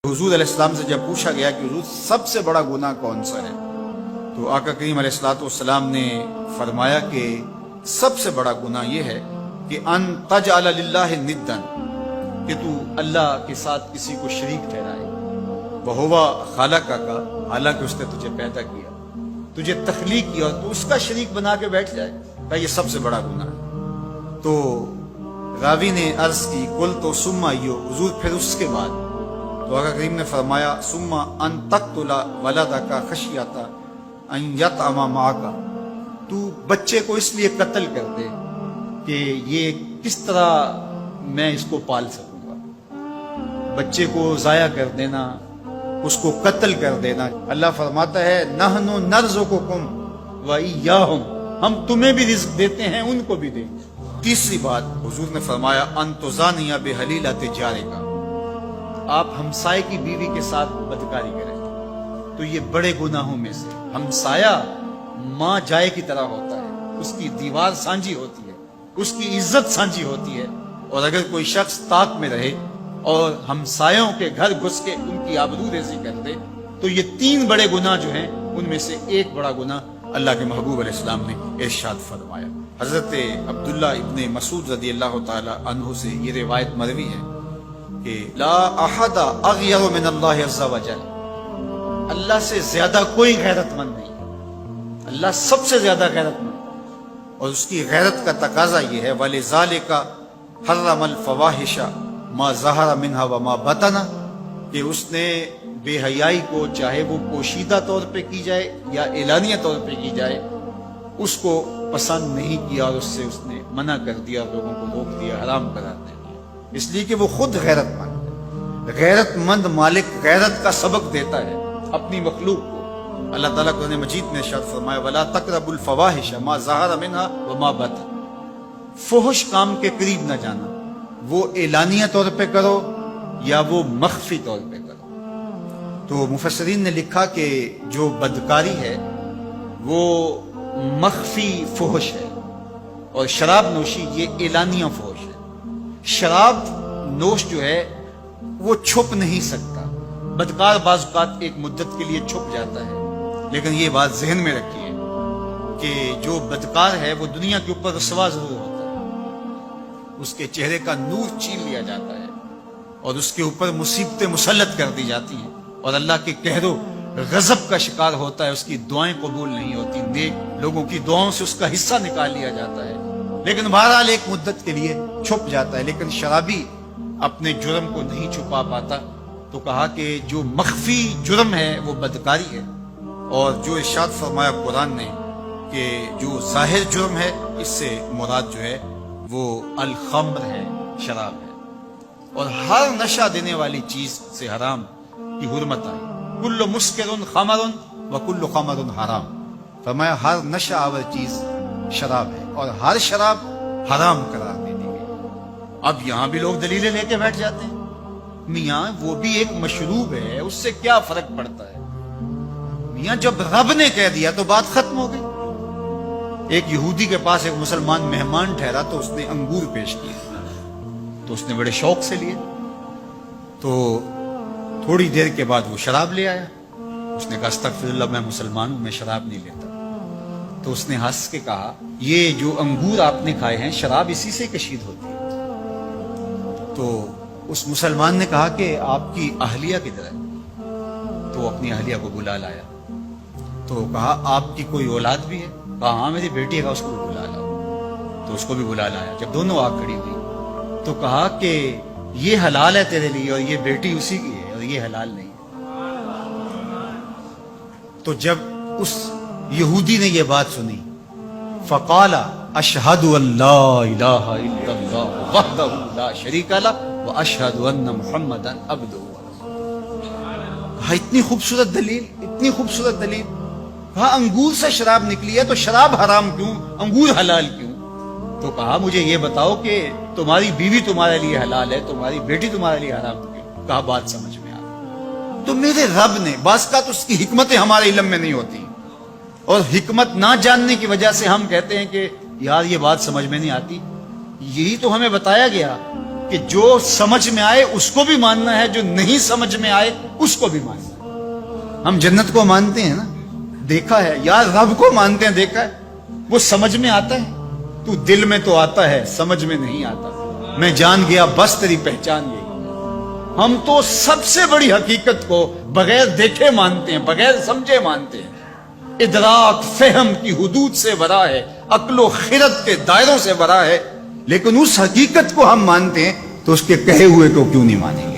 حضور علیہ السلام سے جب پوچھا گیا کہ حضور سب سے بڑا گناہ کون سا ہے، تو آقا کریم علیہ السلام نے فرمایا کہ سب سے بڑا گناہ یہ ہے کہ ان تجعل للہ ندًا، کہ تو اللہ کے ساتھ کسی کو شریک ٹھہرائے، وہو خالقک کا، حالانکہ اس نے تجھے پیدا کیا، تجھے تخلیق کیا، اور تو اس کا شریک بنا کے بیٹھ جائے، کہ یہ سب سے بڑا گناہ ہے۔ تو راوی نے عرض کی کل تو سما یو، حضور پھر اس کے بعد؟ تو آقا کریم نے فرمایا سما ان تقتل ولدک خشیۃ ان یطعم معک، تو بچے کو اس لیے قتل کر دے کہ یہ کس طرح میں اس کو پال سکوں گا، بچے کو ضائع کر دینا، اس کو قتل کر دینا۔ اللہ فرماتا ہے نحن نرزقکم وإیاہم، ہم تمہیں بھی رزق دیتے ہیں، ان کو بھی دیں گے۔ تیسری بات حضور نے فرمایا ان تزانی بحلیلۃ جارک، آپ ہمسائے کی بیوی کے ساتھ بدکاری کریں تو یہ بڑے گناہوں میں سے۔ ہمسایہ ماں جائے کی طرح ہوتا ہے، اس کی دیوار سانجھی ہوتی ہے، اس کی عزت سانجھی ہوتی ہے، اور اگر کوئی شخص طاق میں رہے اور ہمسایوں کے گھر گھس کے ان کی آبرو ریزی کر دے تو یہ تین بڑے گناہ جو ہیں ان میں سے ایک بڑا گناہ اللہ کے محبوب علیہ السلام نے ارشاد فرمایا۔ حضرت عبداللہ ابن مسعود رضی اللہ تعالی عنہ سے یہ روایت مروی ہے کہ لا احد اغیر من اللہ عز وجل، اللہ سے زیادہ کوئی غیرت مند نہیں، اللہ سب سے زیادہ غیرت مند، اور اس کی غیرت کا تقاضا یہ ہے وَلِذَالِكَ حَرَّمَ الْفَوَاحِشَ مَا ظَهَرَ مِنْهَا وَمَا بَطَنَ، کہ اس نے بے حیائی کو چاہے وہ پوشیدہ طور پہ کی جائے یا اعلانیہ طور پہ کی جائے اس کو پسند نہیں کیا، اور اس سے اس نے منع کر دیا، لوگوں کو روک دیا، حرام قرار دے دیا، اس لیے کہ وہ خود غیرت مند ہے۔ غیرت مند مالک غیرت کا سبق دیتا ہے اپنی مخلوق کو۔ اللہ تعالیٰ قرآن مجید میں ارشاد فرمایا وَلَا تَقْرَبُوا الْفَوَاحِشَ مَا ظَهَرَ مِنْهَا وَمَا بَطَنَ، فحش کام کے قریب نہ جانا، وہ اعلانیہ طور پہ کرو یا وہ مخفی طور پہ کرو۔ تو مفسرین نے لکھا کہ جو بدکاری ہے وہ مخفی فحش ہے، اور شراب نوشی یہ اعلانیہ فحش ہے۔ شراب نوش جو ہے وہ چھپ نہیں سکتا، بدکار بعض اوقات ایک مدت کے لیے چھپ جاتا ہے، لیکن یہ بات ذہن میں رکھیے کہ جو بدکار ہے وہ دنیا کے اوپر رسوا ضرور ہوتا ہے، اس کے چہرے کا نور چھین لیا جاتا ہے، اور اس کے اوپر مصیبتیں مسلط کر دی جاتی ہیں، اور اللہ کے قہر و غضب کا شکار ہوتا ہے، اس کی دعائیں قبول نہیں ہوتی، نیک لوگوں کی دعاؤں سے اس کا حصہ نکال لیا جاتا ہے، لیکن بہرحال ایک مدت کے لیے چھپ جاتا ہے۔ لیکن شرابی اپنے جرم کو نہیں چھپا پاتا، تو کہا کہ جو مخفی جرم ہے وہ بدکاری ہے، اور جو ارشاد فرمایا قرآن نے کہ جو ظاہر جرم ہے اس سے مراد جو ہے وہ الخمر ہے، شراب ہے، اور ہر نشہ دینے والی چیز سے حرام کی حرمت آئی، کل مسکر خمر وکل خمر حرام، فرمایا ہر نشہ آور چیز شراب ہے، اور ہر شراب حرام قرار دے دی گئی۔ اب یہاں بھی لوگ دلیلیں لے کے بیٹھ جاتے ہیں، میاں وہ بھی ایک مشروب ہے، اس سے کیا فرق پڑتا ہے؟ میاں جب رب نے کہہ دیا تو بات ختم ہو گئی۔ ایک یہودی کے پاس ایک مسلمان مہمان ٹھہرا تو اس نے انگور پیش کیے، تو اس نے بڑے شوق سے لیے، تو تھوڑی دیر کے بعد وہ شراب لے آیا۔ اس نے کہا استغفر اللہ، میں مسلمان ہوں، میں شراب نہیں لیتا۔ تو اس نے ہنس کے کہا یہ جو انگور آپ نے کھائے ہیں شراب اسی سے کشید ہوتی ہے۔ تو اس مسلمان نے کہا کہ آپ کی اہلیہ کدھر ہے؟ تو وہ اپنی اہلیہ کو بلا لایا، تو کہا آپ کی کوئی اولاد بھی ہے؟ کہا ہاں میری بیٹی ہے، اس کو بھی بلا لاؤ۔ تو اس کو بھی بلا لایا۔ جب دونوں آگ کھڑی ہوئی تو کہا کہ یہ حلال ہے تیرے لیے، اور یہ بیٹی اسی کی ہے، اور یہ حلال نہیں ہے۔ تو جب اس یہودی نے یہ بات سنی فقال اشہد ان لا الہ الا اللہ وحدہ لا شریک لہ واشہد ان محمدا عبدہ ورسولہ۔ اتنی خوبصورت دلیل، اتنی خوبصورت دلیل۔ کہا انگور سے شراب نکلی ہے تو شراب حرام کیوں، انگور حلال کیوں؟ تو کہا مجھے یہ بتاؤ کہ تمہاری بیوی تمہارے لیے حلال ہے، تمہاری بیٹی تمہارے لیے حرام کیوں؟ کہا بات سمجھ میں آ گئی۔ تو میرے رب نے بعض کا تو اس کی حکمتیں ہمارے علم میں نہیں ہوتی، اور حکمت نہ جاننے کی وجہ سے ہم کہتے ہیں کہ یار یہ بات سمجھ میں نہیں آتی۔ یہی تو ہمیں بتایا گیا کہ جو سمجھ میں آئے اس کو بھی ماننا ہے، جو نہیں سمجھ میں آئے اس کو بھی ماننا ہے۔ ہم جنت کو مانتے ہیں نا، دیکھا ہے، یا رب کو مانتے ہیں، دیکھا ہے، وہ سمجھ میں آتا ہے، تو دل میں تو آتا ہے، سمجھ میں نہیں آتا۔ میں جان گیا بس تیری پہچان یہی۔ ہم تو سب سے بڑی حقیقت کو بغیر دیکھے مانتے ہیں، بغیر سمجھے مانتے ہیں۔ ادراک فہم کی حدود سے ورا ہے، عقل و خرد کے دائروں سے ورا ہے، لیکن اس حقیقت کو ہم مانتے ہیں تو اس کے کہے ہوئے کو کیوں نہیں مانیں گے؟